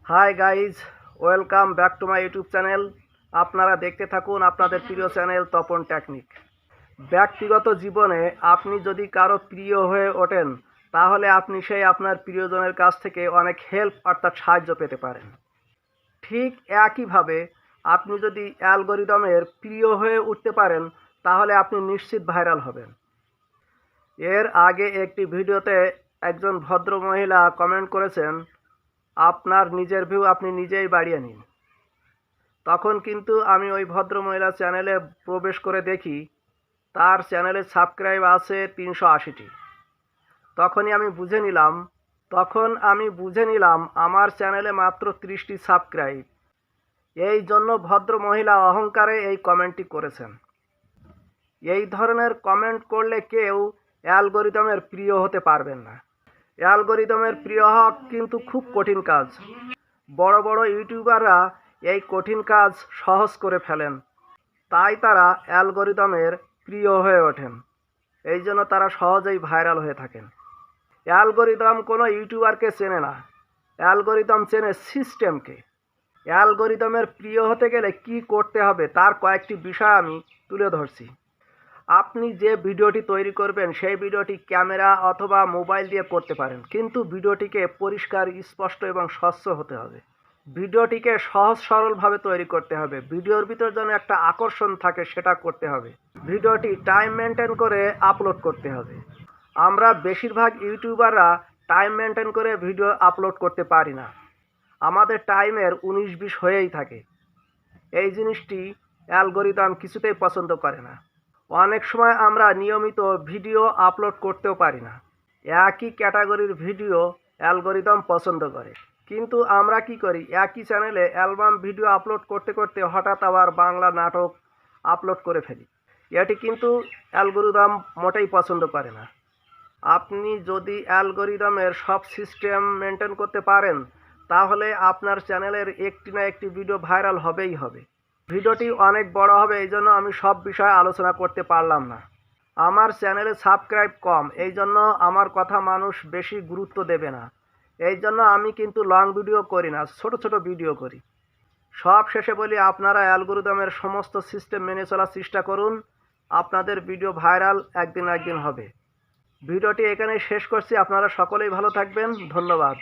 Hi guys, welcome back to my YouTube channel. আপনারা দেখতে থাকুন আপনাদের প্রিয় চ্যানেল তপন টেকনিক। ব্যক্তিগত জীবনে আপনি যদি কারো প্রিয় হয়ে ওঠেন, তাহলে আপনি সেই আপনার প্রিয়জনের কাছ থেকে অনেক হেল্প অর্থাৎ সাহায্য পেতে পারেন। ঠিক একইভাবে আপনি যদি অ্যালগরিদমের প্রিয় হয়ে উঠতে পারেন, তাহলে আপনি নিশ্চিত ভাইরাল হবেন। এর আগে একটি ভিডিওতে একজন ভদ্র মহিলা কমেন্ট করেছেন, আপনার নিজের ভিউ আপনি নিজেই বাড়িয়ে নিন। তখন কিন্তু আমি ওই ভদ্র মহিলার চ্যানেলে প্রবেশ করে দেখি তার চ্যানেলে সাবস্ক্রাইব আছে 380টি। তখন আমি বুঝে নিলাম আমার চ্যানেলে মাত্র 30টি সাবস্ক্রাইব। এই জন্য ভদ্র মহিলা অহংকারে এই কমেন্টটি করেছেন। এই ধরনের কমেন্ট করলে কেউ অ্যালগরিদমের প্রিয় হতে পারবেন না। অ্যালগরিদমের প্রিয় হওয়া কিন্তু খুব কঠিন কাজ। বড় বড় ইউটিউবাররা এই কঠিন কাজ সহজ করে ফেলেন, তাই তারা অ্যালগরিদমের প্রিয় হয়ে ওঠেন। এই জন্য তারা সহজেই ভাইরাল হয়ে থাকেন। অ্যালগরিদম কোনো ইউটিউবারকে চেনে না, অ্যালগরিদম চেনে সিস্টেমকে। অ্যালগরিদমের প্রিয় হতে গেলে কি করতে হবে তার কয়েকটি বিষয় আমি তুলে ধরছি। আপনি যে ভিডিওটি তৈরি করবেন সেই ভিডিওটি ক্যামেরা অথবা মোবাইল দিয়ে করতে পারেন, কিন্তু ভিডিওটিকে পরিষ্কার, স্পষ্ট এবং স্বচ্ছ হতে হবে। ভিডিওটিকে সহজ সরলভাবে তৈরি করতে হবে। ভিডিওর ভিতর যেন একটা আকর্ষণ থাকে, সেটা করতে হবে। ভিডিওটি টাইম মেনটেন করে আপলোড করতে হবে। আমরা বেশিরভাগ ইউটিউবাররা টাইম মেনটেন করে ভিডিও আপলোড করতে পারি না। আমাদের টাইমের 19-20 হয়েই থাকে। এই জিনিসটি অ্যালগরিদম কিছুতেই পছন্দ করে না। অনেক সময় আমরা নিয়মিত ভিডিও আপলোড করতেও পারি না। একই ক্যাটাগরির ভিডিও অ্যালগরিদম পছন্দ করে, কিন্তু আমরা কি করি, একই চ্যানেলে অ্যালবাম ভিডিও আপলোড করতে করতে হঠাৎ আবার বাংলা নাটক আপলোড করে ফেলি। এটি কিন্তু অ্যালগরিদম মোটেই পছন্দ করে না। আপনি যদি অ্যালগরিদমের সব সিস্টেম মেনটেন করতে পারেন, তাহলে আপনার চ্যানেলের একটি না একটি ভিডিও ভাইরাল হবেই হবে। ভিডিওটি অনেক বড় হবে, এই জন্য আমি সব বিষয়ে আলোচনা করতে পারলাম না। আমার চ্যানেলে সাবস্ক্রাইব কম, এই জন্য আমার কথা মানুষ বেশি গুরুত্ব দেবে না। এই জন্য আমি কিন্তু লং ভিডিও করি না, ছোট ছোট ভিডিও করি। সব শেষে বলি, আপনারা অ্যালগরিদমের সমস্ত সিস্টেম মেনে চলার চেষ্টা করুন। আপনাদের ভিডিও ভাইরাল একদিন না একদিন হবে। ভিডিওটি এখানেই শেষ করছি। আপনারা সকলেই ভালো থাকবেন। ধন্যবাদ।